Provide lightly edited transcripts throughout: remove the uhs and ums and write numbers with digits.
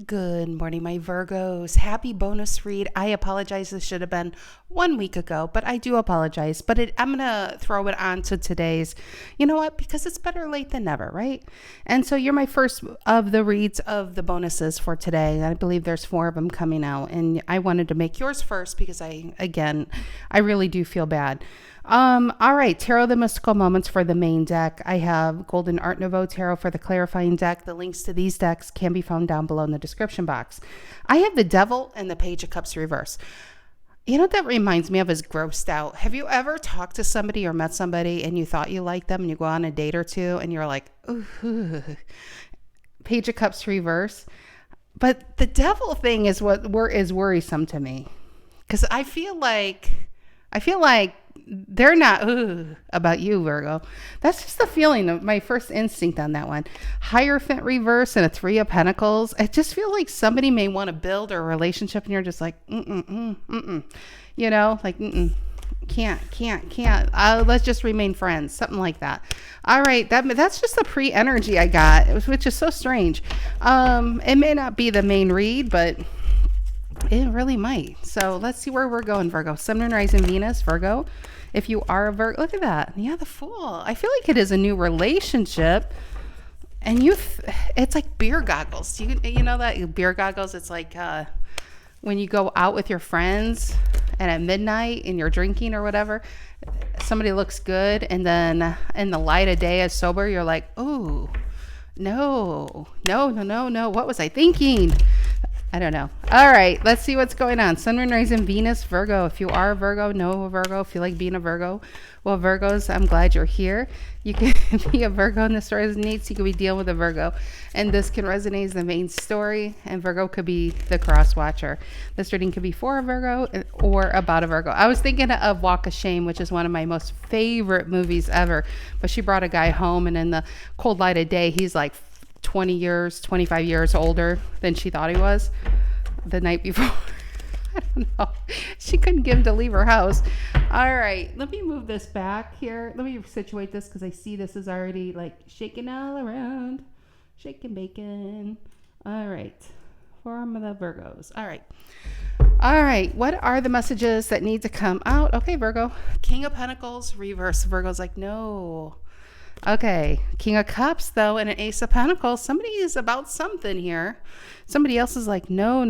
Good morning, my Virgos. Happy bonus read. I apologize. This should have been 1 week ago, but I do apologize. But I'm going to throw it on to today's. You know what? Because it's better late than never, right? And so you're my first of the reads of the bonuses for today. I believe there's 4 of them coming out. And I wanted to make yours first because I really do feel bad. All right, Tarot the Mystical Moments for the main deck. I have Golden Art Nouveau Tarot for the clarifying deck. The links to these decks can be found down below in the description box. I have the Devil and the Page of Cups reverse. You know what that reminds me of is grossed out. Have you ever talked to somebody or met somebody and you thought you liked them and you go on a date or two and you're like, ooh, Page of Cups reverse. But the devil thing is what is worrisome to me. Because I feel like they're not about you, Virgo. That's just the feeling of my first instinct on that one. Hierophant reverse and a 3 of Pentacles. I just feel like somebody may want to build a relationship and you're just like, you know, like, can't. Let's just remain friends. Something like that. All right. That's just the pre-energy I got, which is so strange. It may not be the main read, but it really might. So let's see where we're going, Virgo. Sun, Moon, Rising, Venus, Virgo. If you are a Virgo, look at that. Yeah, the Fool. I feel like it is a new relationship. And it's like beer goggles. You know that beer goggles? It's like when you go out with your friends and at midnight and you're drinking or whatever, somebody looks good. And then in the light of day as sober, you're like, oh, no. What was I thinking? I don't know. All right, let's see what's going on. Sun, Moon, Rising, Venus, Virgo. If you are a Virgo, know a Virgo, feel like being a Virgo. Well, Virgos, I'm glad you're here. You can be a Virgo and this resonates. You could be dealing with a Virgo. And this can resonate as the main story. And Virgo could be the cross watcher. This reading could be for a Virgo or about a Virgo. I was thinking of Walk of Shame, which is one of my most favorite movies ever. But she brought a guy home, and in the cold light of day, he's like 25 years older than she thought he was the night before. I don't know. She couldn't get him to leave her house. All right. Let me move this back here. Let me situate this because I see this is already like shaking all around. Shaking bacon. All right. Form of the Virgos. All right. All right. What are the messages that need to come out? Okay, Virgo. King of Pentacles, reverse. Virgo's like, no. Okay, King of Cups, though, and an Ace of Pentacles. Somebody is about something here. Somebody else is like, no.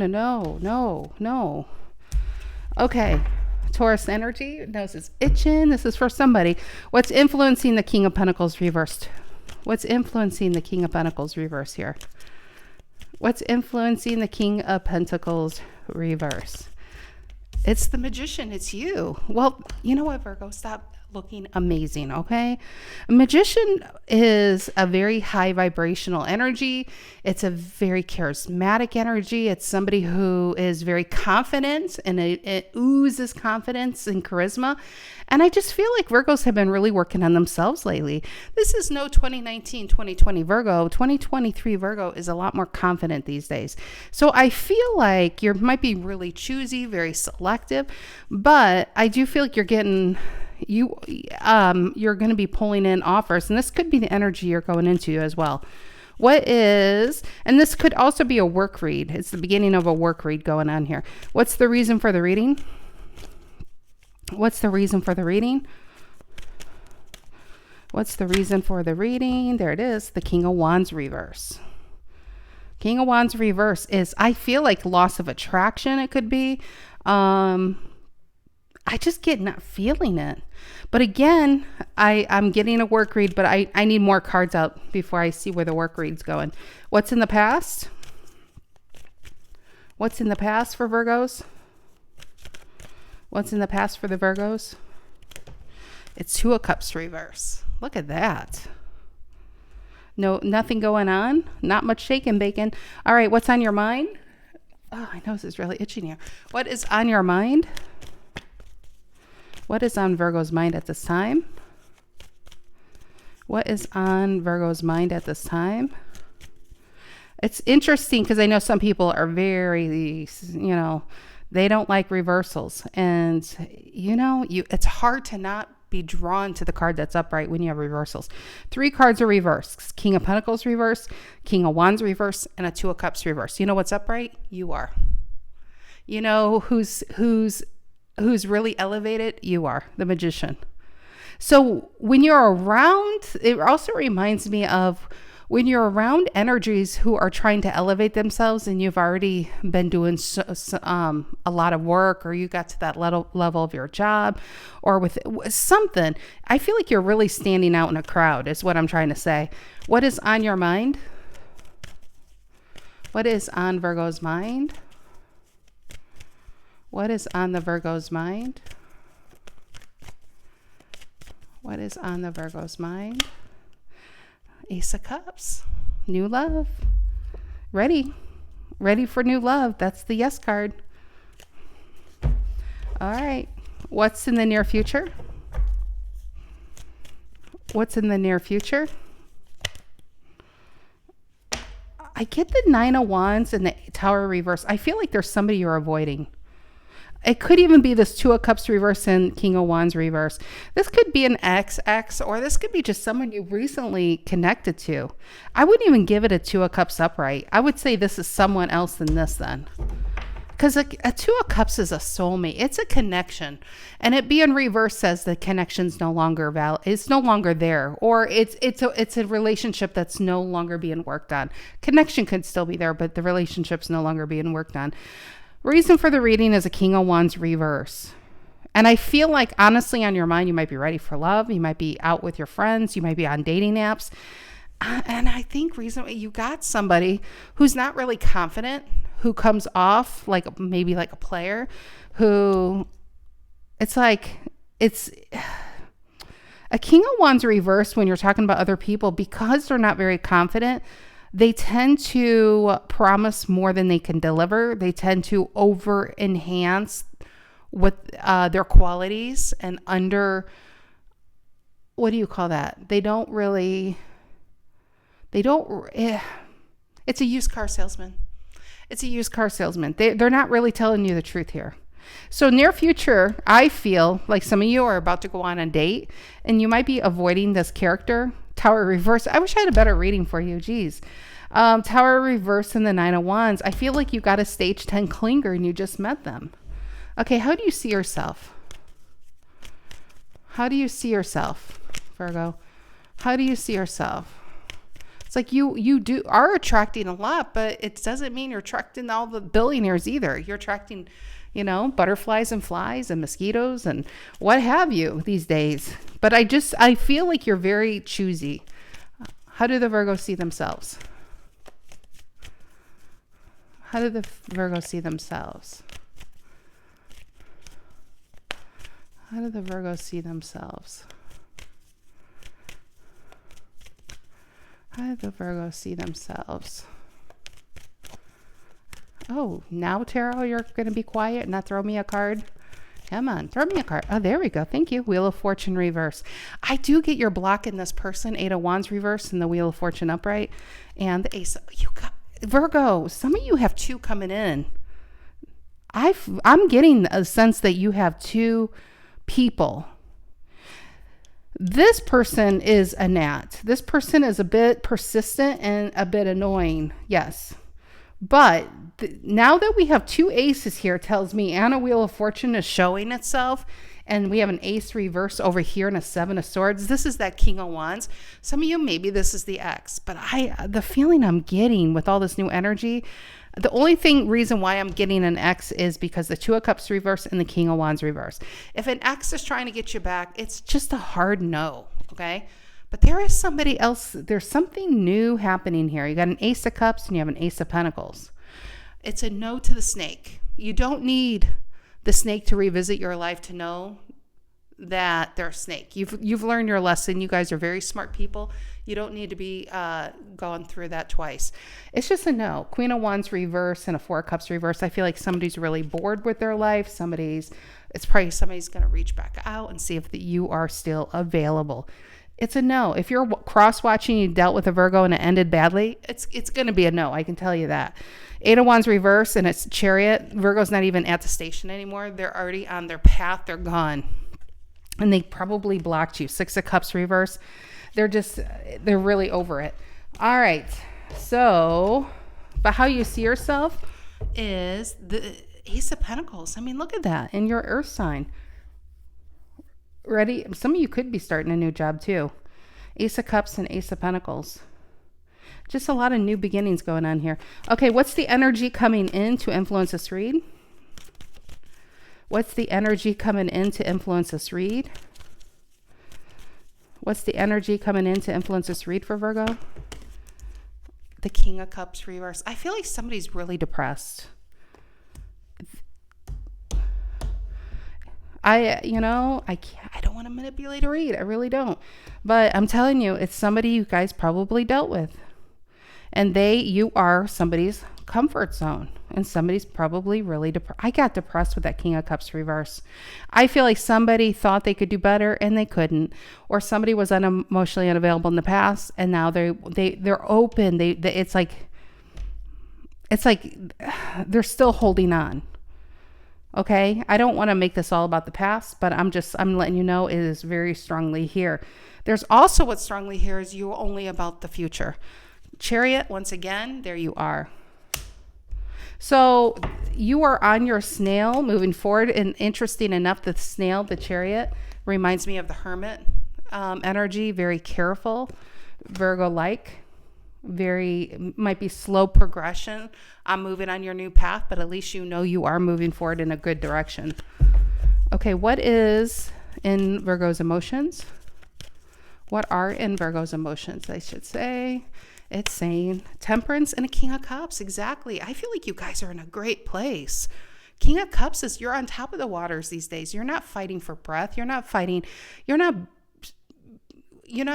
Okay, Taurus energy. Nose is itching. This is for somebody. What's influencing the King of Pentacles reversed? What's influencing the King of Pentacles reverse here? What's influencing the King of Pentacles reverse? It's the Magician. It's you. Well, you know what, Virgo? Stop looking amazing, okay? A magician is a very high vibrational energy. It's a very charismatic energy. It's somebody who is very confident, and it oozes confidence and charisma. And I just feel like Virgos have been really working on themselves lately. This is no 2019, 2020 Virgo. 2023 Virgo is a lot more confident these days. So I feel like you might be really choosy, very selective, but I do feel like you're going to be pulling in offers, and this could be the energy you're going into as well. And this could also be a work read. It's the beginning of a work read going on here. What's the reason for the reading? What's the reason for the reading? What's the reason for the reading? There it is. The King of Wands reverse. King of Wands reverse is, I feel like loss of attraction. It could be. I just get not feeling it. But again, I'm getting a work read, but I need more cards out before I see where the work read's going. What's in the past? What's in the past for Virgos? What's in the past for the Virgos? It's 2 of Cups reverse. Look at that. No, nothing going on. Not much shaking bacon. All right, what's on your mind? Oh, my nose is really itching here. What is on your mind? What is on Virgo's mind at this time? What is on Virgo's mind at this time? It's interesting because I know some people are very, they don't like reversals. And, it's hard to not be drawn to the card that's upright when you have reversals. 3 cards are reversed. King of Pentacles reverse, King of Wands reverse, and a Two of Cups reverse. You know what's upright? You are. You know who's really elevated? You are, the Magician. So when you're around, it also reminds me of when you're around energies who are trying to elevate themselves and you've already been doing a lot of work, or you got to that level of your job or with something. I feel like you're really standing out in a crowd is what I'm trying to say. What is on your mind? What is on Virgo's mind? What is on the Virgo's mind? What is on the Virgo's mind? Ace of Cups. New love. Ready. Ready for new love. That's the yes card. All right. What's in the near future? What's in the near future? I get the Nine of Wands and the Tower reverse. I feel like there's somebody you're avoiding. It could even be this Two of Cups reverse and King of Wands reverse. This could be an ex, or this could be just someone you recently connected to. I wouldn't even give it a Two of Cups upright. I would say this is someone else than this then. Because a Two of Cups is a soulmate. It's a connection. And it being reversed says the connection's no longer valid. It's no longer there. Or it's a relationship that's no longer being worked on. Connection could still be there, but the relationship's no longer being worked on. Reason for the reading is a King of Wands reverse. And I feel like, honestly, on your mind, you might be ready for love. You might be out with your friends. You might be on dating apps. And I think recently you got somebody who's not really confident, who comes off like maybe like a player, who it's like, it's a King of Wands reverse when you're talking about other people, because they're not very confident. They tend to promise more than they can deliver. They tend to over enhance what their qualities and what do you call that? It's a used car salesman. It's a used car salesman. They're not really telling you the truth here. So near future, I feel like some of you are about to go on a date and you might be avoiding this character. Tower reverse. I wish I had a better reading for you. Geez. Tower reverse and the Nine of Wands. I feel like you got a stage 10 clinger and you just met them. Okay. How do you see yourself? How do you see yourself, Virgo? How do you see yourself? It's like you are attracting a lot, but it doesn't mean you're attracting all the billionaires either. You're attracting, butterflies and flies and mosquitoes and what have you these days. But I feel like you're very choosy. How do the Virgos see themselves? How do the Virgos see themselves? How do the Virgos see themselves? How do the Virgos see themselves? Oh, now, Tarot, you're going to be quiet and not throw me a card? Come on, throw me a card. Oh, there we go. Thank you. Wheel of Fortune reverse. I do get your block in this person. Eight of Wands reverse and the Wheel of Fortune upright. And the Ace. Virgo, some of you have 2 coming in. I'm getting a sense that you have 2 people. This person is a gnat. This person is a bit persistent and a bit annoying. Yes. But now that we have 2 aces here, tells me and a Wheel of Fortune is showing itself. And we have an ace reverse over here and a 7 of swords. This is that King of Wands. Some of you, maybe this is the ex. But the feeling I'm getting with all this new energy, the only reason why I'm getting an ex is because the Two of Cups reverse and the King of Wands reverse. If an ex is trying to get you back, it's just a hard no, okay? But there is somebody else. There's something new happening here. You got an Ace of Cups and you have an Ace of Pentacles. It's a no to the snake. You don't need the snake to revisit your life to know that they're a snake. You've learned your lesson. You guys are very smart people. You don't need to be going through that twice. It's just a no. Queen of Wands reverse and a Four of Cups reverse. I feel like somebody's really bored with their life. It's probably somebody's going to reach back out and see if you are still available. It's a no. If you're cross-watching, you dealt with a Virgo and it ended badly, it's going to be a no. I can tell you that. Eight of Wands reverse and it's Chariot. Virgo's not even at the station anymore. They're already on their path. They're gone. and they probably blocked you. Six of Cups reverse. They're really over it. All right. So, but how you see yourself is the Ace of Pentacles. I mean, look at that in your earth sign. Ready? Some of you could be starting a new job too. Ace of Cups and Ace of Pentacles. Just a lot of new beginnings going on here. Okay, what's the energy coming in to influence this read? What's the energy coming in to influence this read? What's the energy coming in to influence this read for Virgo? The King of Cups reverse. I feel like somebody's really depressed. I don't want to manipulate a read. I really don't. But I'm telling you, it's somebody you guys probably dealt with. And you are somebody's comfort zone. And somebody's probably really depressed. I got depressed with that King of Cups reverse. I feel like somebody thought they could do better and they couldn't. Or somebody was emotionally unavailable in the past and now they're open. It's like they're still holding on. Okay, I don't want to make this all about the past, but I'm letting you know it is very strongly here. There's also what's strongly here is you're only about the future. Chariot, once again, there you are. So you are on your snail moving forward, and interesting enough, the snail, the Chariot, reminds me of the Hermit energy, very careful, Virgo-like. Might be slow progression. I'm moving on your new path, but at least you know you are moving forward in a good direction. Okay, what is in Virgo's emotions? What are in Virgo's emotions, I should say? It's saying Temperance and a King of Cups. Exactly. I feel like you guys are in a great place. King of Cups is you're on top of the waters these days. You're not fighting for breath. You're not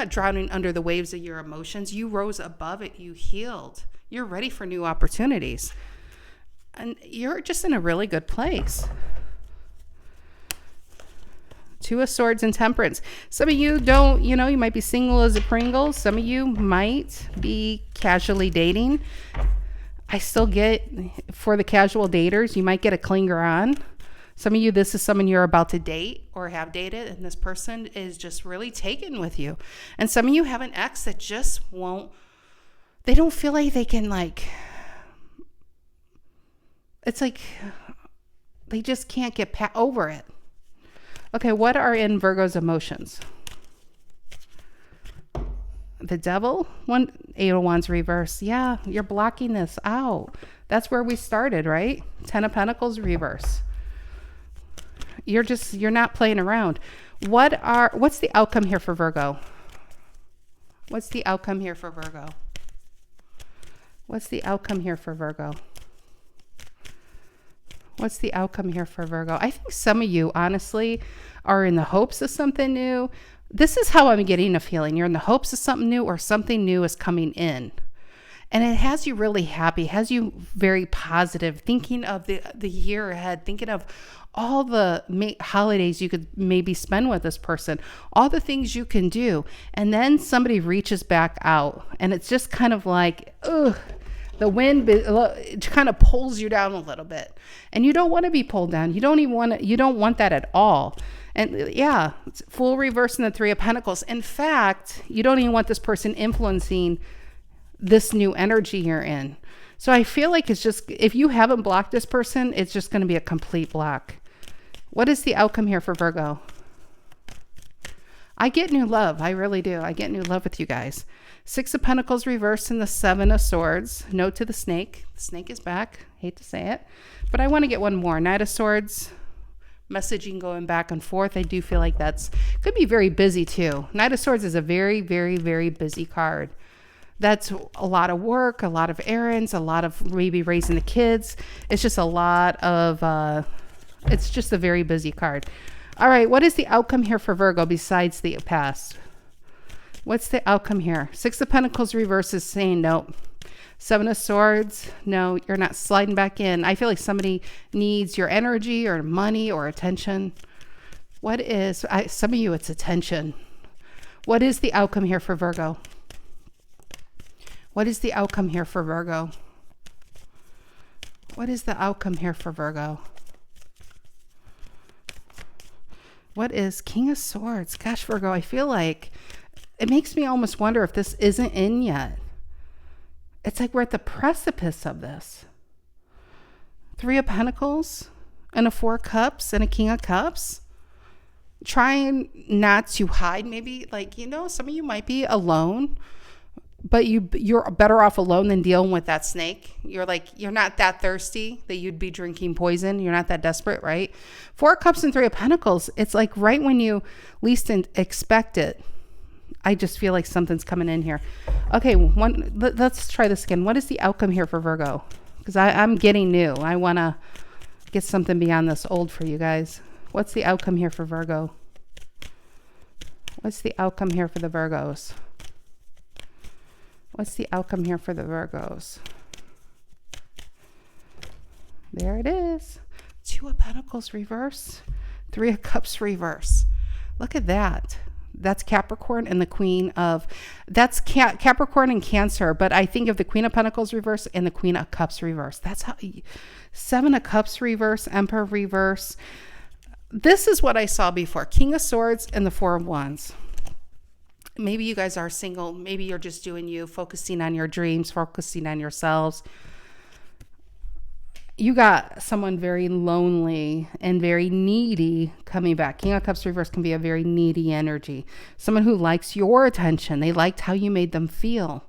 drowning under the waves of your emotions. You rose above it. You healed. You're ready for new opportunities. And you're just in a really good place. Two of Swords and Temperance. Some of you don't, you might be single as a Pringle. Some of you might be casually dating. I still get, for the casual daters, you might get a clinger on. Some of you, this is someone you're about to date or have dated, and this person is just really taken with you. And some of you have an ex that just they don't feel like they can, it's like they just can't get over it. Okay, what are in Virgo's emotions? The Devil, 8 of Wands reverse. Yeah, you're blocking this out. That's where we started, right? 10 of Pentacles reverse. You're not playing around. What's the outcome here for Virgo? What's the outcome here for Virgo? What's the outcome here for Virgo? What's the outcome here for Virgo? I think some of you, honestly, are in the hopes of something new. This is how I'm getting a feeling. You're in the hopes of something new, or something new is coming in. And it has you really happy, has you very positive, thinking of the year ahead, thinking of all the holidays you could maybe spend with this person, all the things you can do. And then somebody reaches back out, and it's just kind of like, ugh. The wind, it kind of pulls you down a little bit, and you don't want to be pulled down. You don't want that at all. And yeah, it's full reverse in the 3 of Pentacles. In fact, you don't even want this person influencing this new energy you're in. So I feel like it's just, if you haven't blocked this person, it's just going to be a complete block. What is the outcome here for Virgo? I get new love. I really do. I get new love with you guys. 6 of Pentacles reversed and the 7 of Swords. Note to the snake. The snake is back. Hate to say it, but I want to get one more. Knight of Swords. Messaging going back and forth. I do feel like could be very busy too. Knight of Swords is a very, very, very busy card. That's a lot of work, a lot of errands, a lot of maybe raising the kids. It's just a lot of, it's just a very busy card. All right, what is the outcome here for Virgo besides the past? What's the outcome here? 6 of Pentacles reverse is saying no. 7 of Swords, no, you're not sliding back in. I feel like somebody needs your energy or money or attention. What is, some of you, it's attention. What is the outcome here for Virgo? What is the outcome here for Virgo? What is the outcome here for Virgo? What is King of Swords? Gosh, Virgo, I feel like it makes me almost wonder if this isn't in yet. It's like we're at the precipice of this. 3 of Pentacles and a 4 of Cups and a King of Cups. Trying not to hide, maybe, like, you know, some of you might be alone, but you're better off alone than dealing with that snake. You're not that thirsty that you'd be drinking poison. You're not that desperate, right? 4 of Cups and 3 of Pentacles. It's like right when you least expect it. I just feel like something's coming in here. Okay, let's try this again. What is the outcome here for Virgo? Because I'm getting new. I want to get something beyond this old for you guys. What's the outcome here for Virgo? What's the outcome here for the Virgos? What's the outcome here for the Virgos? There it is. 2 of Pentacles reverse. 3 of Cups reverse. Look at that. That's Capricorn and the Queen of... That's Capricorn and Cancer. But I think of the Queen of Pentacles reverse and the Queen of Cups reverse. That's how... 7 of Cups reverse. Emperor reverse. This is what I saw before. King of Swords and the 4 of Wands. Maybe you guys are single. Maybe you're just doing you, focusing on your dreams, focusing on yourselves. You got someone very lonely and very needy coming back. King of Cups reverse can be a very needy energy. Someone who likes your attention. They liked how you made them feel.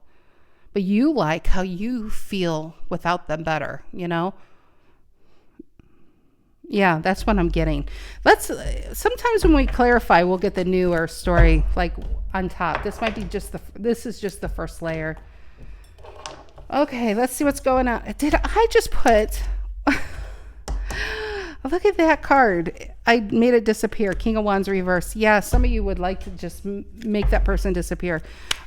But you like how you feel without them better, you know? Yeah, that's what I'm getting. Sometimes when we clarify, we'll get the newer story like on top. This might be this is just the first layer. Okay, let's see what's going on. Did I just put, look at that card. I made it disappear. King of Wands reverse. Yeah, some of you would like to just make that person disappear.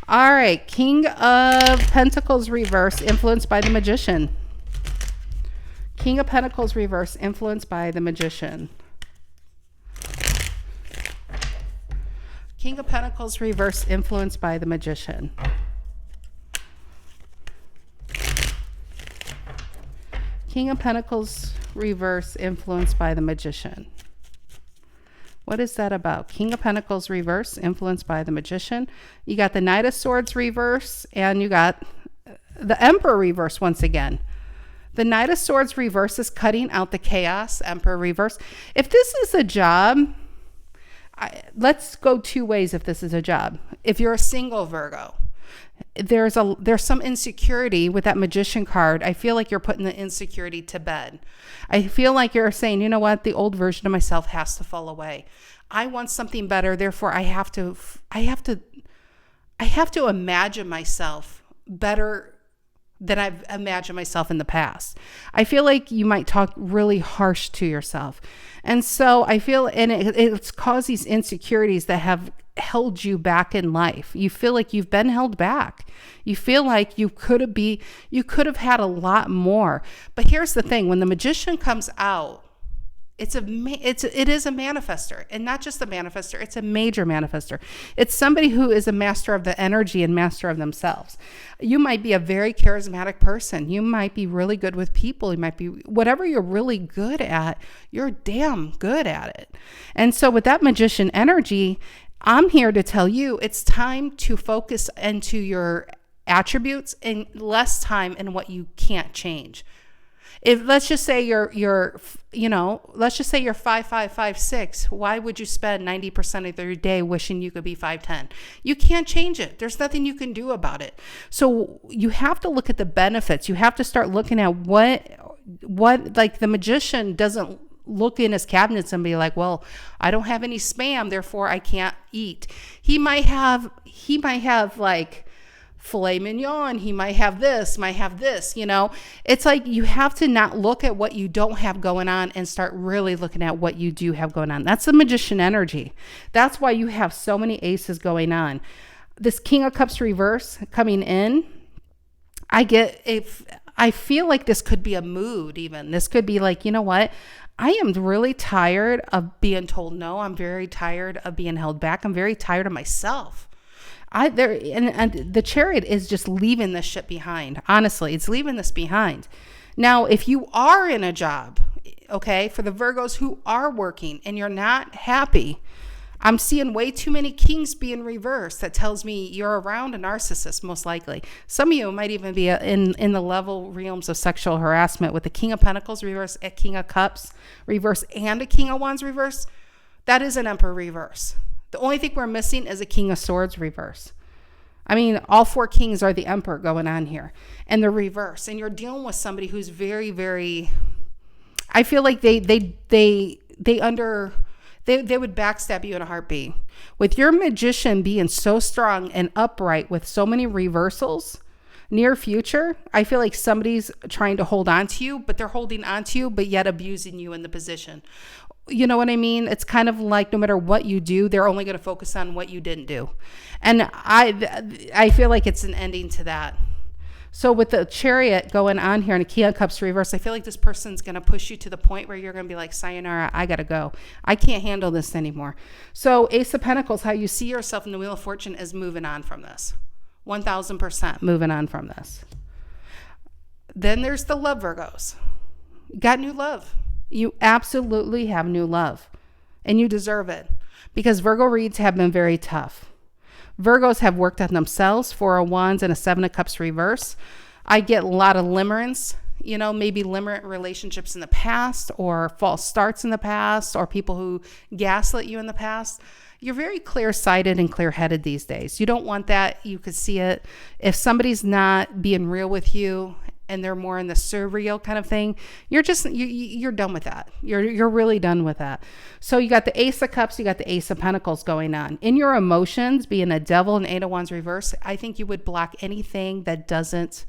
All right, King of Pentacles reverse, influenced by the Magician. King of Pentacles reverse, influenced by the Magician. King of Pentacles reverse, influenced by the Magician. King of Pentacles reverse, influenced by the Magician. What is that about? King of Pentacles reverse, influenced by the Magician. You got the Knight of Swords reverse, and you got the Emperor reverse once again. The Knight of Swords reverse is cutting out the chaos. Emperor reverse. If this is a job, let's go 2 ways if this is a job. If you're a single Virgo, there's some insecurity with that Magician card. I feel like you're putting the insecurity to bed. I feel like you're saying, you know what? The old version of myself has to fall away. I want something better. Therefore, I have to imagine myself better than I've imagined myself in the past. I feel like you might talk really harsh to yourself. And so I feel, and it's caused these insecurities that have held you back in life. You feel like you've been held back. You feel like you could have had a lot more. But here's the thing, when the Magician comes out, it is a manifester, and not just a manifester, it's a major manifester. It's somebody who is a master of the energy and master of themselves. You might be a very charismatic person. You might be really good with people. You might be, whatever you're really good at, you're damn good at it. And so with that Magician energy, I'm here to tell you it's time to focus into your attributes and less time in what you can't change. If let's just say you're 5'5", why would you spend 90% of your day wishing you could be 5'10"? You can't change it. There's nothing you can do about it. So you have to look at the benefits. You have to start looking at what like the Magician doesn't look in his cabinets and be like, well, I don't have any spam, therefore I can't eat. He might have like filet mignon, he might have this, you know. It's like you have to not look at what you don't have going on and start really looking at what you do have going on. That's the Magician energy. That's why you have so many aces going on. This King of Cups reverse coming in, I feel like this could be a mood even. This could be like, you know what? I am really tired of being told no. I'm very tired of being held back. I'm very tired of myself. And the Chariot is just leaving this shit behind. Honestly, it's leaving this behind. Now, if you are in a job, okay? For the Virgos who are working and you're not happy, I'm seeing way too many kings being reversed. That tells me you're around a narcissist, most likely. Some of you might even be in the level realms of sexual harassment with the King of Pentacles reverse, a King of Cups reverse, and a King of Wands reverse. That is an Emperor reverse. The only thing we're missing is a King of Swords reverse. I mean, all 4 kings are the Emperor going on here. And the reverse. And you're dealing with somebody who's very, very... I feel like they would backstab you in a heartbeat. With your Magician being so strong and upright with so many reversals, near future, I feel like somebody's trying to hold on to you, but they're holding on to you, but yet abusing you in the position. You know what I mean? It's kind of like no matter what you do, they're only going to focus on what you didn't do. And I feel like it's an ending to that. So with the Chariot going on here and a King of Cups reverse, I feel like this person's going to push you to the point where you're going to be like, sayonara, I got to go. I can't handle this anymore. So Ace of Pentacles, how you see yourself in the Wheel of Fortune is moving on from this. 1000% moving on from this. Then there's the love Virgos. Got new love. You absolutely have new love. And you deserve it. Because Virgo reads have been very tough. Virgos have worked on themselves, 4 of Wands and a 7 of Cups reverse. I get a lot of limerence, maybe limerent relationships in the past or false starts in the past or people who gaslit you in the past. You're very clear-sighted and clear-headed these days. You don't want that. You could see it. If somebody's not being real with you and they're more in the surreal kind of thing, you're done with that. You're really done with that. So you got the Ace of Cups, you got the Ace of Pentacles going on. In your emotions, being a Devil and 8 of Wands reverse, I think you would block anything that doesn't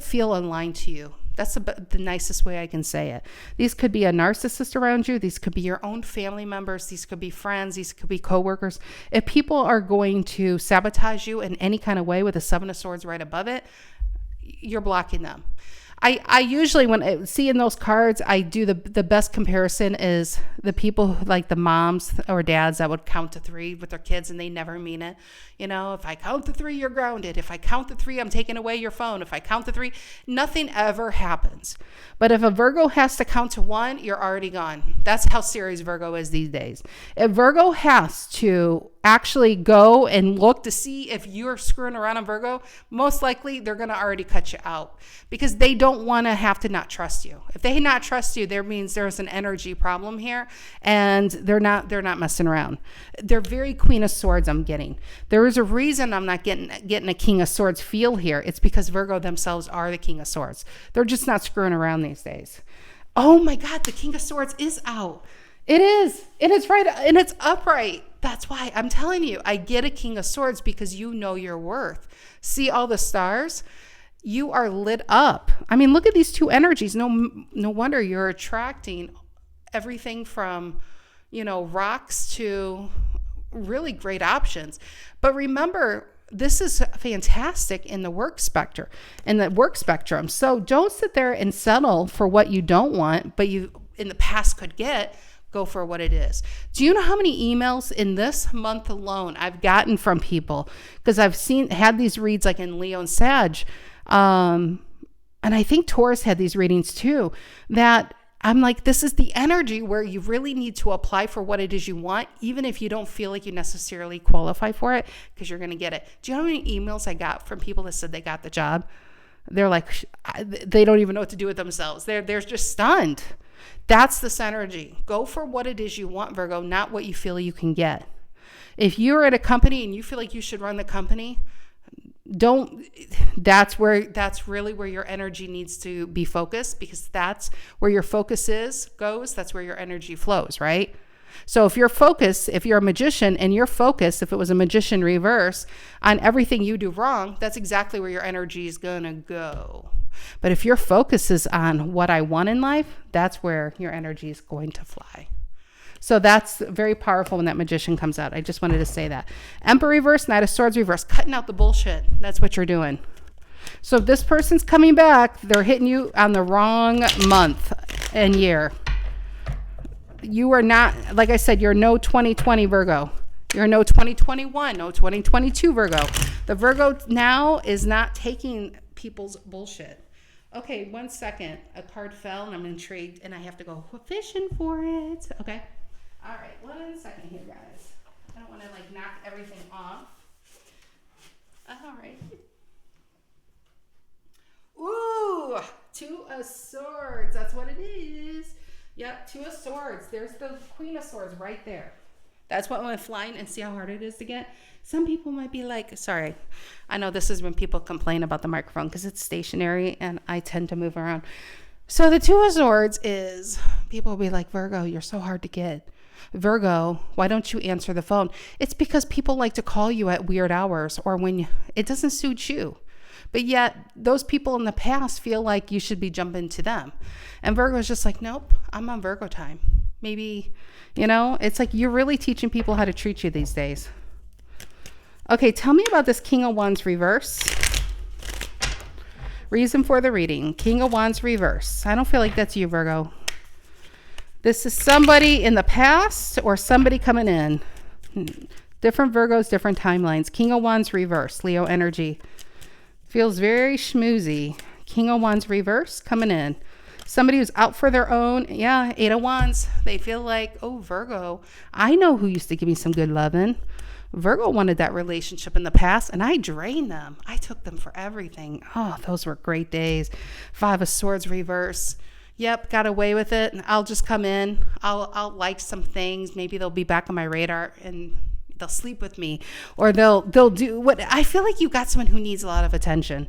feel aligned to you. That's the nicest way I can say it. These could be a narcissist around you. These could be your own family members. These could be friends. These could be coworkers. If people are going to sabotage you in any kind of way with a 7 of Swords right above it, you're blocking them. I usually, when seeing those cards, I do the best comparison is the people like the moms or dads that would count to 3 with their kids and they never mean it. If I count to 3, you're grounded. If I count to 3, I'm taking away your phone. If I count to 3, nothing ever happens. But if a Virgo has to count to 1, you're already gone. That's how serious Virgo is these days. If Virgo has to actually go and look to see if you're screwing around on Virgo, most likely they're going to already cut you out because they don't want to have to not trust you. If they not trust you, that means there's an energy problem here and they're not messing around. They're very Queen of Swords I'm getting. There is a reason I'm not getting a King of Swords feel here. It's because Virgo themselves are the King of Swords. They're just not screwing around these days. Oh my God, the King of Swords is out. It is. And it's right. And it's upright. That's why I'm telling you, I get a King of Swords because you know your worth. See all the stars? You are lit up. I mean, look at these 2 energies. No wonder you're attracting everything from, rocks to really great options. But remember, this is fantastic in the work spectrum. So don't sit there and settle for what you don't want, but you in the past could get. Go for what it is. Do you know how many emails in this month alone I've gotten from people? Because I've had these reads like in Leo and Sag. And I think Taurus had these readings too, that I'm like, this is the energy where you really need to apply for what it is you want, even if you don't feel like you necessarily qualify for it, because you're going to get it. Do you know how many emails I got from people that said they got the job? They're like, they don't even know what to do with themselves. They're just stunned. That's this energy. Go for what it is you want, Virgo, not what you feel you can get. If you're at a company and you feel like you should run the company, that's really where your energy needs to be focused, because that's where your focus goes. That's where your energy flows, right? So if you're a magician and your focus, if it was a magician reverse on everything you do wrong, that's exactly where your energy is going to go. But if your focus is on what I want in life, that's where your energy is going to fly. So that's very powerful when that magician comes out. I just wanted to say that. Emperor reverse, Knight of Swords reverse, cutting out the bullshit. That's what you're doing. So if this person's coming back, they're hitting you on the wrong month and year. You are not, like I said, you're no 2020 Virgo. You're no 2021, no 2022 Virgo. The Virgo now is not taking people's bullshit. Okay, 1 second. A card fell and I'm intrigued and I have to go fishing for it. Okay. All right, 1 second here, guys. I don't want to like knock everything off. All right. Ooh, Two of Swords. That's what it is. Yep, Two of Swords. There's the Queen of Swords right there. That's what went flying, and see how hard it is to get. Some people might be like, sorry, I know this is when people complain about the microphone because it's stationary and I tend to move around. So the Two of Swords is, people will be like, Virgo, you're so hard to get. Virgo, why don't you answer the phone? It's because people like to call you at weird hours or when it doesn't suit you. But yet those people in the past feel like you should be jumping to them. And Virgo's just like, nope, I'm on Virgo time. Maybe, it's like you're really teaching people how to treat you these days. Okay, tell me about this King of Wands reverse. Reason for the reading. King of Wands reverse. I don't feel like that's you, Virgo. This is somebody in the past or somebody coming in. Different Virgos, different timelines. King of Wands reverse. Leo energy. Feels very schmoozy. King of Wands reverse coming in. Somebody who's out for their own. Yeah, Eight of Wands. They feel like, oh, Virgo, I know who used to give me some good loving. Virgo wanted that relationship in the past, and I drained them. I took them for everything. Oh, those were great days. Five of Swords reverse. Yep, got away with it. And I'll just come in. I'll like some things. Maybe they'll be back on my radar, and they'll sleep with me, or they'll do what. I feel like you got someone who needs a lot of attention,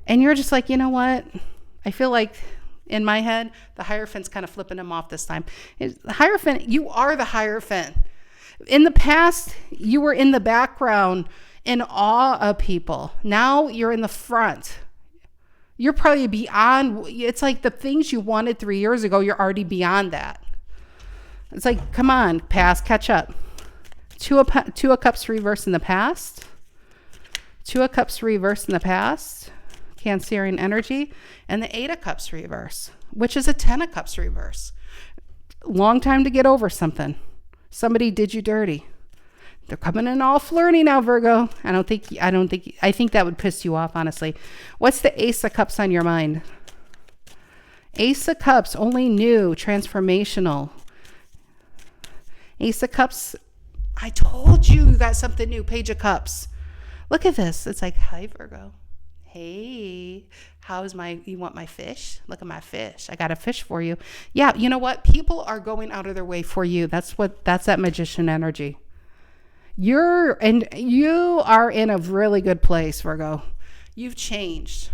and you're just like, you know what? I feel like in my head, the Hierophant's kind of flipping him off this time. The Hierophant, you are the Hierophant. In the past, you were in the background in awe of people. Now you're in the front. You're probably beyond. It's like the things you wanted 3 years ago, you're already beyond that. It's like, come on, past, catch up. Two of Cups reverse in the past. Two of Cups reverse in the past. Cancerian energy. And the Eight of Cups reverse, which is a Ten of Cups reverse. Long time to get over something. Somebody did you dirty. They're coming in all flirty now, Virgo. I think that would piss you off, honestly. What's the Ace of Cups on your mind? Ace of Cups, only new, transformational. Ace of Cups, I told you got something new. Page of Cups. Look at this. It's like, hi, Virgo. Hey, you want my fish? Look at my fish. I got a fish for you. Yeah, you know what? People are going out of their way for you. That's that magician energy. You are in a really good place, Virgo. You've changed.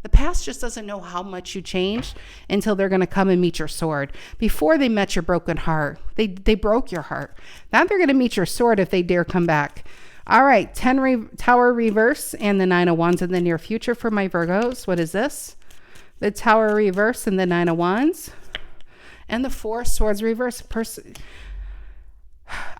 The past just doesn't know how much you changed until they're going to come and meet your sword. Before they met your broken heart, they broke your heart. Now they're going to meet your sword if they dare come back. All right, Tower reverse and the Nine of Wands in the near future for my Virgos. What is this? The Tower reverse and the Nine of Wands. And the Four of Swords reverse.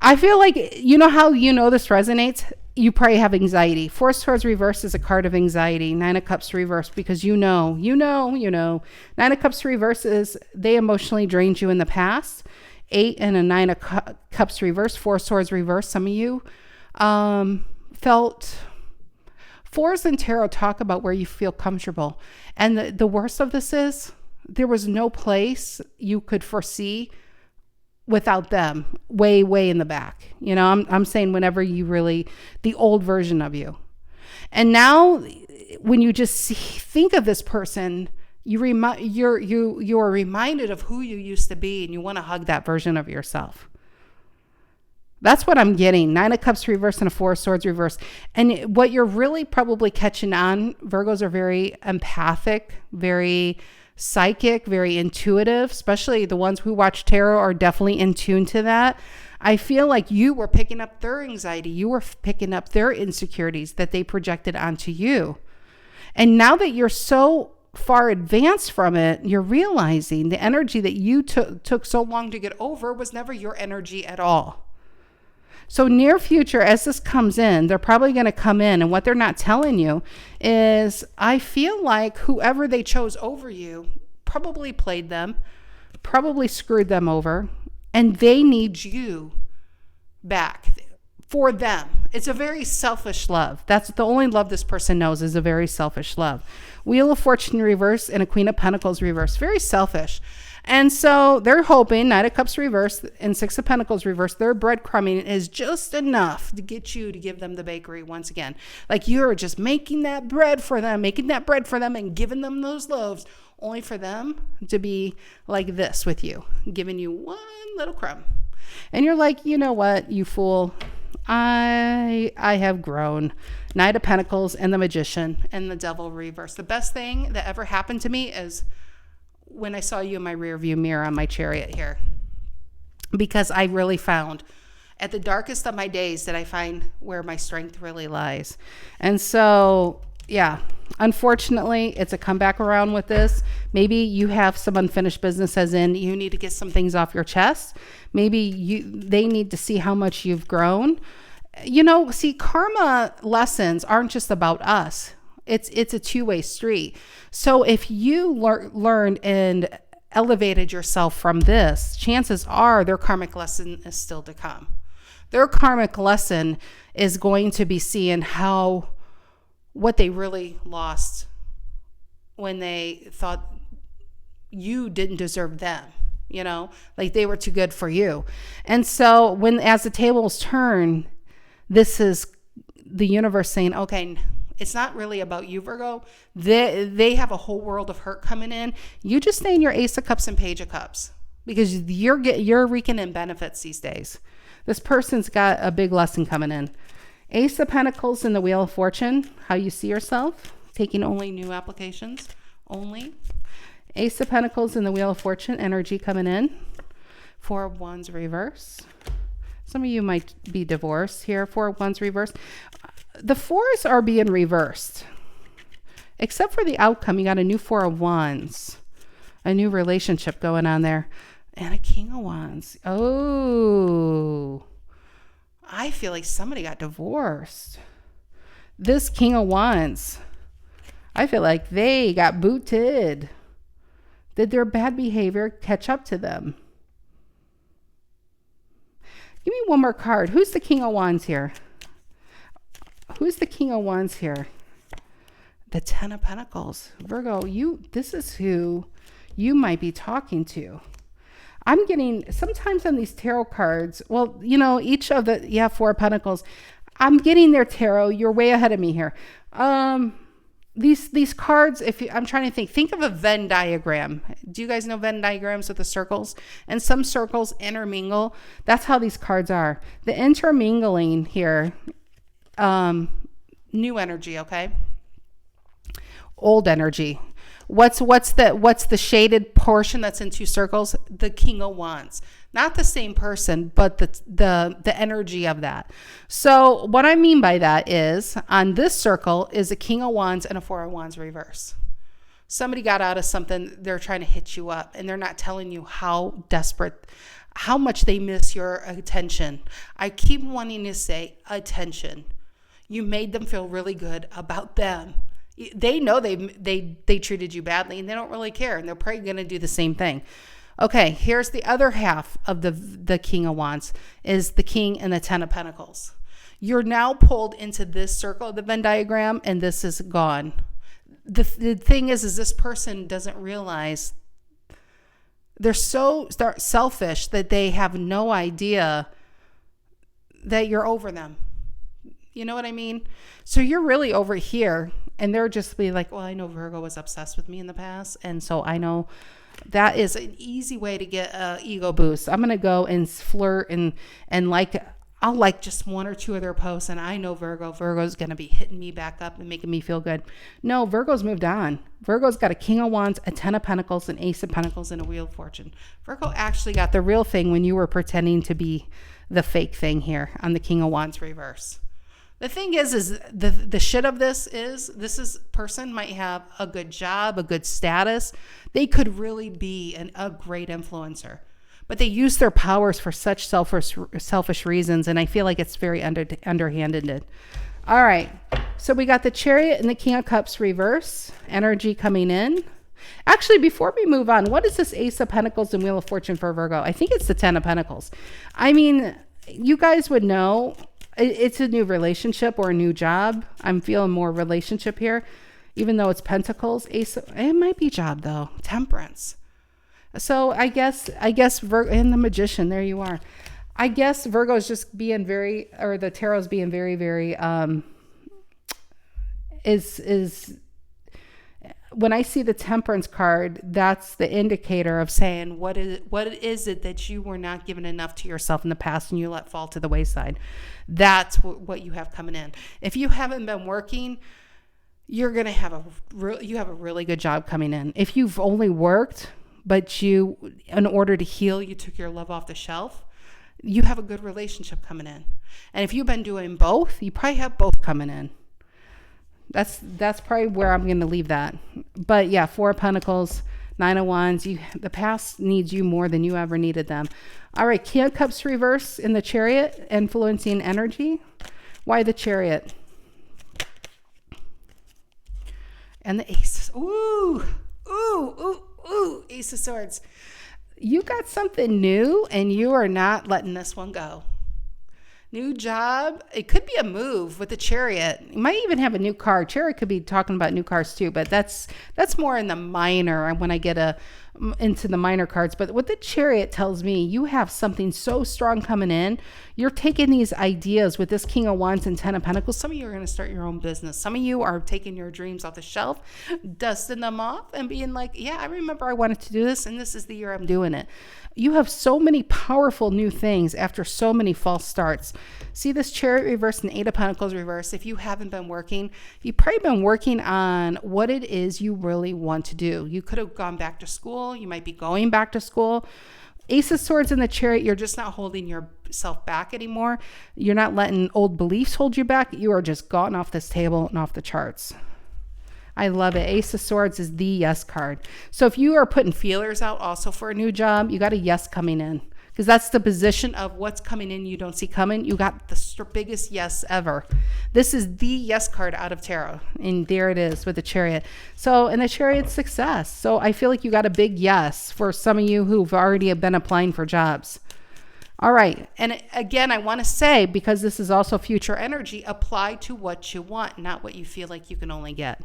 I feel like, you know how this resonates? You probably have anxiety. Four of Swords reverse is a card of anxiety. Nine of Cups reverse because you know. Nine of Cups reverse is they emotionally drained you in the past. Eight and a Nine of Cups reverse. Four of Swords reverse. Some of you felt. Fours in tarot talk about where you feel comfortable. And the worst of this is there was no place you could foresee without them way in the back. I'm saying whenever you really, the old version of you. And now when you just think of this person, you are reminded of who you used to be, and you want to hug that version of yourself. That's what I'm getting. Nine of Cups reverse and a Four of Swords reverse. And what you're really probably catching on, Virgos are very empathic, very psychic, very intuitive, especially the ones who watch tarot are definitely in tune to that. I feel like you were picking up their anxiety. You were picking up their insecurities that they projected onto you. And now that you're so far advanced from it, you're realizing the energy that you took so long to get over was never your energy at all. So near future, as this comes in, they're probably going to come in, and what they're not telling you is, I feel like whoever they chose over you probably played them, probably screwed them over, and they need you back for them. It's a very selfish love. That's the only love this person knows, is a very selfish love. Wheel of Fortune reverse and a Queen of Pentacles reverse. Very selfish. And so they're hoping Knight of Cups reverse and Six of Pentacles reverse, their breadcrumbing is just enough to get you to give them the bakery once again. Like you're just making that bread for them and giving them those loaves, only for them to be like this with you, giving you one little crumb. And you're like, you know what, you fool, I have grown. Knight of Pentacles and the Magician and the Devil reverse. The best thing that ever happened to me is when I saw you in my rear view mirror on my chariot here, because I really found at the darkest of my days that I find where my strength really lies. And so, yeah, unfortunately, it's a comeback around with this. Maybe you have some unfinished business, as in you need to get some things off your chest. Maybe they need to see how much you've grown. You know, see, karma lessons aren't just about us. It's a two-way street. So if you learned and elevated yourself from this, chances are their karmic lesson is still to come. Their karmic lesson is going to be seeing what they really lost when they thought you didn't deserve them, you know, like they were too good for you. And so as the tables turn, this is the universe saying, okay, it's not really about you, Virgo. They have a whole world of hurt coming in. You just stay in your Ace of Cups and Page of Cups, because you're reeking in benefits these days. This person's got a big lesson coming in. Ace of Pentacles and the Wheel of Fortune, how you see yourself, taking only new applications, only. Ace of Pentacles and the Wheel of Fortune, energy coming in. Four of Wands reverse. Some of you might be divorced here. Four of Wands reverse. The fours are being reversed, except for the outcome. You got a new Four of Wands, a new relationship going on there, and a King of Wands. Oh, I feel like somebody got divorced. This King of Wands, I feel like they got booted. Did their bad behavior catch up to them? Give me one more card. Who's the King of Wands here? Who's the King of Wands here? The Ten of Pentacles. Virgo, this is who you might be talking to. I'm getting, sometimes on these tarot cards, well, you know, each of the, Four of Pentacles. I'm getting their tarot. You're way ahead of me here. These cards, I'm trying to think of a Venn diagram. Do you guys know Venn diagrams with the circles? And some circles intermingle. That's how these cards are. The intermingling here, new energy, okay? Old energy. What's the shaded portion that's in two circles? The King of Wands. Not the same person, but the energy of that. So what I mean by that is, on this circle is a King of Wands and a Four of Wands reverse. Somebody got out of something, they're trying to hit you up, and they're not telling you how desperate, how much they miss your attention. I keep wanting to say attention. You made them feel really good about them. They know they treated you badly, and they don't really care, and they're probably going to do the same thing. Okay, here's the other half of the King of Wands, is the King and the Ten of Pentacles. You're now pulled into this circle of the Venn diagram, and this is gone. The thing is this person doesn't realize they're so selfish that they have no idea that you're over them. You know what I mean? So you're really over here, and they're just be like, well, I know Virgo was obsessed with me in the past, and so I know that is an easy way to get an ego boost. I'm going to go and flirt and I'll like just one or two of their posts, and I know Virgo's going to be hitting me back up and making me feel good. No, Virgo's moved on. Virgo's got a King of Wands, a Ten of Pentacles, an Ace of Pentacles, and a Wheel of Fortune. Virgo actually got the real thing when you were pretending to be the fake thing here on the King of Wands reverse. The thing is the shit of this person might have a good job, a good status. They could really be a great influencer, but they use their powers for such selfish reasons. And I feel like it's very underhanded. All right. So we got the Chariot and the King of Cups reverse energy coming in. Actually, before we move on, what is this Ace of Pentacles and Wheel of Fortune for Virgo? I think it's the Ten of Pentacles. I mean, you guys would know. It's a new relationship or a new job. I'm feeling more relationship here, even though it's Pentacles. Ace, it might be job though. Temperance. So I guess Virgo and the Magician. There you are. I guess Virgo is just being very, or the tarot's being very, very, is when I see the Temperance card, that's the indicator of saying, what is it that you were not given enough to yourself in the past and you let fall to the wayside? That's what you have coming in. If you haven't been working, you're going to have you have a really good job coming in. If you've only worked, but in order to heal, you took your love off the shelf, you have a good relationship coming in. And if you've been doing both, you probably have both coming in. That's probably where I'm going to leave that. But yeah, 4 of Pentacles, 9 of Wands. The past needs you more than you ever needed them. All right, King of Cups reverse in the Chariot, influencing energy. Why the Chariot? And the Ace. Ooh, Ace of Swords. You got something new and you are not letting this one go. New job. It could be a move with the Chariot. You might even have a new car. Chariot could be talking about new cars too, but that's more in the minor when I get into the minor cards. But what the Chariot tells me, you have something so strong coming in. You're taking these ideas with this King of Wands and 10 of Pentacles. Some of you are going to start your own business. Some of you are taking your dreams off the shelf, dusting them off and being like, yeah, I remember I wanted to do this and this is the year I'm doing it. You have so many powerful new things after so many false starts. See this Chariot reverse and 8 of Pentacles reverse. If you haven't been working, you've probably been working on what it is you really want to do. You could have gone back to school. You might be going back to school. Ace of Swords in the Chariot, you're just not holding yourself back anymore. You're not letting old beliefs hold you back. You are just gone off this table and off the charts. I love it. Ace of Swords is the yes card. So if you are putting feelers out also for a new job, you got a yes coming in, because that's the position of what's coming in you don't see coming. You got the biggest yes ever. This is the yes card out of tarot. And there it is with the Chariot. So in the Chariot, success. So I feel like you got a big yes for some of you who've already been applying for jobs. All right. And again, I want to say, because this is also future energy, apply to what you want, not what you feel like you can only get.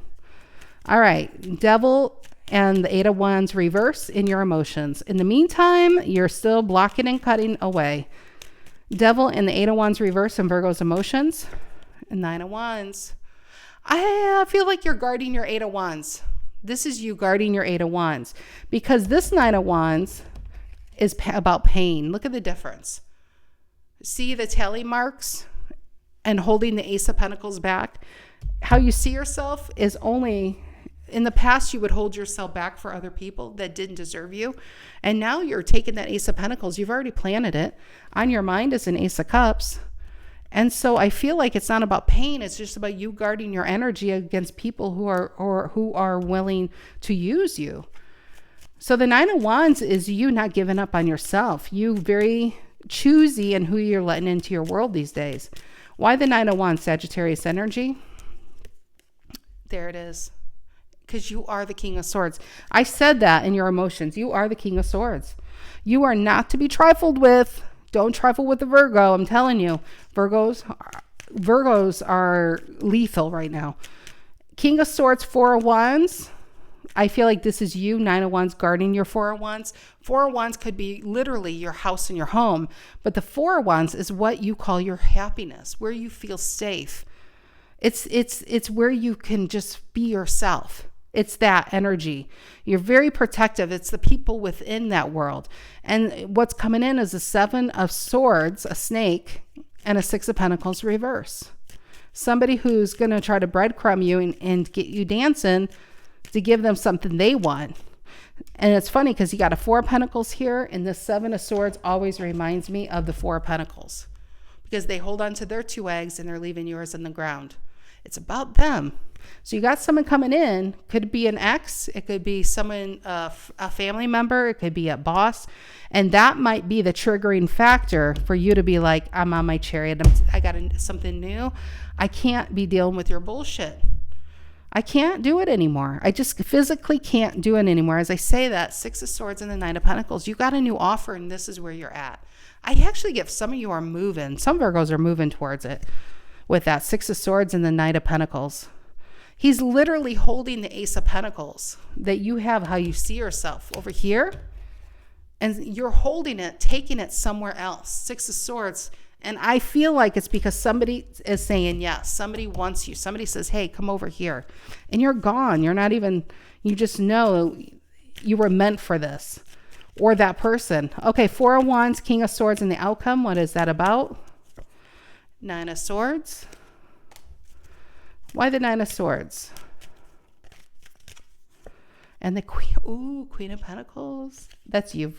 All right, Devil and the 8 of Wands reverse in your emotions. In the meantime, you're still blocking and cutting away. Devil and the 8 of Wands reverse in Virgo's emotions. And 9 of Wands. I feel like you're guarding your 8 of Wands. This is you guarding your 8 of Wands. Because this 9 of Wands is about pain. Look at the difference. See the tally marks and holding the Ace of Pentacles back? How you see yourself is only... In the past, you would hold yourself back for other people that didn't deserve you. And now you're taking that Ace of Pentacles. You've already planted it. On your mind is an Ace of Cups. And so I feel like it's not about pain. It's just about you guarding your energy against people who are willing to use you. So the 9 of Wands is you not giving up on yourself. You very choosy in who you're letting into your world these days. Why the 9 of Wands? Sagittarius energy. There it is. Because you are the King of Swords. I said that in your emotions. You are the King of Swords. You are not to be trifled with. Don't trifle with the Virgo. I'm telling you. Virgos are lethal right now. King of Swords, 4 of Wands. I feel like this is you, 9 of Wands, guarding your 4 of Wands. 4 of Wands could be literally your house and your home. But the 4 of Wands is what you call your happiness, where you feel safe. It's where you can just be yourself. It's that energy. You're very protective. It's the people within that world. And what's coming in is a 7 of Swords, a snake, and a 6 of Pentacles reverse. Somebody who's going to try to breadcrumb you and get you dancing to give them something they want. And it's funny because you got a 4 of Pentacles here, and the 7 of Swords always reminds me of the 4 of Pentacles, because they hold on to their 2 eggs and they're leaving yours in the ground. It's about them. So you got someone coming in. Could be an ex. It could be someone, a family member. It could be a boss. And that might be the triggering factor for you to be like, I'm on my Chariot. I got something new. I can't be dealing with your bullshit. I can't do it anymore. I just physically can't do it anymore. As I say that, 6 of Swords and the 9 of Pentacles, you got a new offer and this is where you're at. I actually get some of you are moving. Some Virgos are moving towards it with that Six of Swords and the Knight of Pentacles. He's literally holding the Ace of Pentacles that you have, how you see yourself over here. And you're holding it, taking it somewhere else. Six of Swords. And I feel like it's because somebody is saying yes. Somebody wants you. Somebody says, hey, come over here. And you're gone. You're not even, you just know you were meant for this. Or that person. Okay, Four of Wands, King of Swords, and the outcome. What is that about? Nine of Swords. Why the Nine of Swords? And the Queen, Queen of Pentacles. That's you.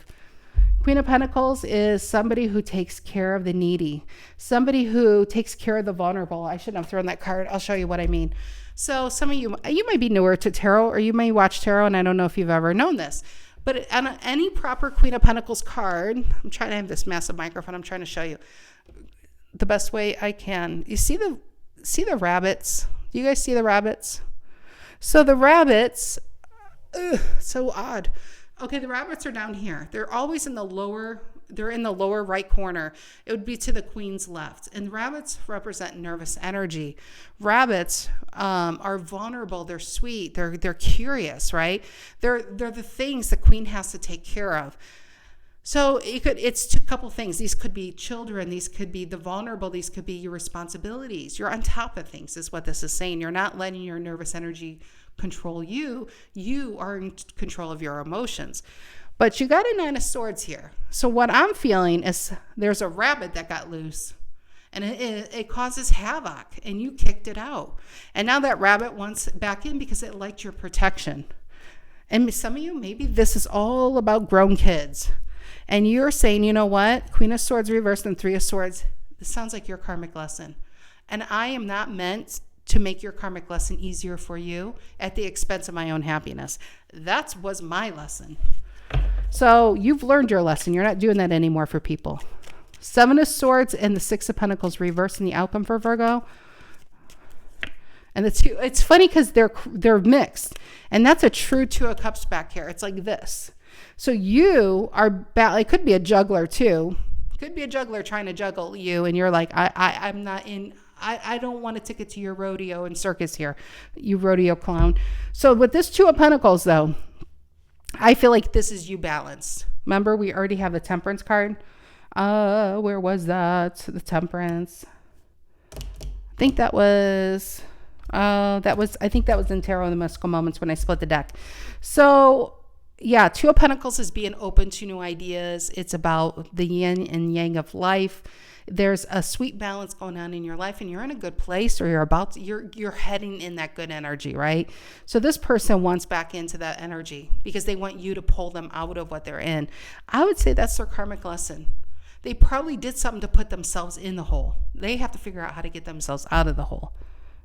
Queen of Pentacles is somebody who takes care of the needy. Somebody who takes care of the vulnerable. I shouldn't have thrown that card. I'll show you what I mean. So some of you might be newer to tarot, or you may watch tarot, and I don't know if you've ever known this. But on any proper Queen of Pentacles card, I'm trying to have this massive microphone. I'm trying to show you the best way I can. You see the rabbits? Do you guys see the rabbits? So the rabbits, so odd. Okay, the rabbits are down here. They're always in the lower right corner. It would be to the Queen's left. And rabbits represent nervous energy. Rabbits are vulnerable. They're sweet. They're curious, right? They're the things the Queen has to take care of. So it's a couple things. These could be children. These could be the vulnerable. These could be your responsibilities. You're on top of things is what this is saying. You're not letting your nervous energy control you. You are in control of your emotions. But you got a Nine of Swords here. So what I'm feeling is there's a rabbit that got loose. And it causes havoc. And you kicked it out. And now that rabbit wants back in because it liked your protection. And some of you, maybe this is all about grown kids. And you're saying, you know what? Queen of Swords reversed and Three of Swords. This sounds like your karmic lesson. And I am not meant to make your karmic lesson easier for you at the expense of my own happiness. That was my lesson. So you've learned your lesson. You're not doing that anymore for people. Seven of Swords and the Six of Pentacles reversed in the outcome for Virgo. And the two, it's funny because they're mixed. And that's a true Two of Cups back here. It's like this. So you are, it could be a juggler too. Could be a juggler trying to juggle you. And you're like, I'm not in, I don't want a ticket to your rodeo and circus here, you rodeo clown. So with this Two of Pentacles though, I feel like this is you balanced. Remember, we already have the Temperance card. Where was that? The Temperance. I think that was in Tarot in the Mystical Moments when I split the deck. So yeah, Two of Pentacles is being open to new ideas. It's about the yin and yang of life. There's a sweet balance going on in your life, and you're in a good place, or you're heading in that good energy, right? So this person wants back into that energy because they want you to pull them out of what they're in. I would say that's their karmic lesson. They probably did something to put themselves in the hole. They have to figure out how to get themselves out of the hole.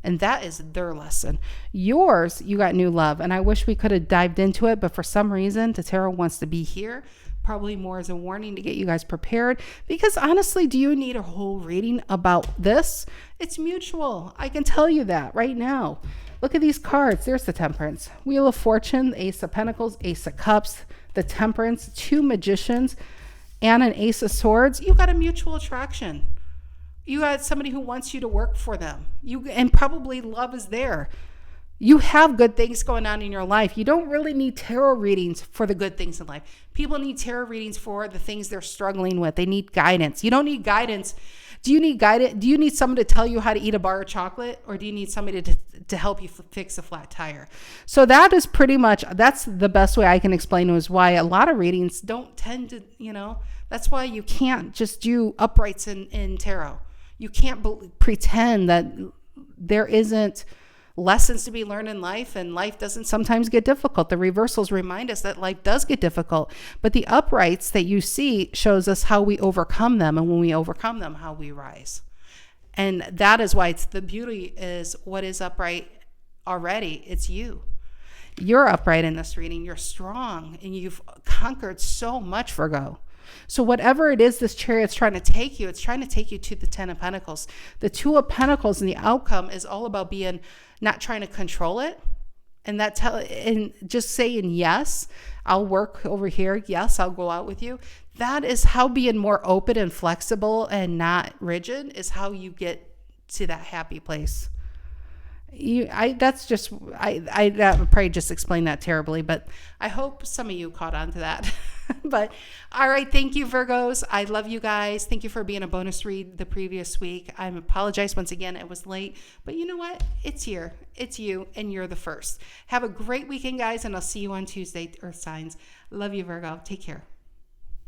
And that is their lesson. Yours, you got new love. And I wish we could have dived into it, but for some reason, the tarot wants to be here. Probably more as a warning to get you guys prepared. Because honestly, do you need a whole reading about this? It's mutual. I can tell you that right now. Look at these cards. There's the Temperance. Wheel of Fortune, Ace of Pentacles, Ace of Cups, the Temperance, two Magicians, and an Ace of Swords. You got a mutual attraction. You got somebody who wants you to work for them. And probably love is there. You have good things going on in your life. You don't really need tarot readings for the good things in life. People need tarot readings for the things they're struggling with. They need guidance. You don't need guidance. Do you need guidance? Do you need someone to tell you how to eat a bar of chocolate? Or do you need somebody to help you fix a flat tire? So that is pretty much, that's the best way I can explain it, is why a lot of readings don't tend to, that's why you can't just do uprights in tarot. You can't pretend that there isn't lessons to be learned in life, and life doesn't sometimes get difficult. The reversals remind us that life does get difficult, but the uprights that you see shows us how we overcome them, and when we overcome them, how we rise. And that is why the beauty is what is upright already. It's you. You're upright in this reading. You're strong, and you've conquered so much, Virgo. So whatever it is this Chariot's trying to take you, it's trying to take you to the Ten of Pentacles. The Two of Pentacles and the outcome is all about being, not trying to control it, and just saying, yes, I'll work over here. Yes, I'll go out with you. that is how being more open and flexible and not rigid is how you get to that happy place. I would probably just explain that terribly, but I hope some of you caught on to that. But all right, thank you, Virgos. I love you guys. Thank you for being a bonus read the previous week. I apologize once again, it was late, but you know what? It's here. It's you, and you're the first. Have a great weekend, guys, and I'll see you on Tuesday, Earth Signs. Love you, Virgo. Take care.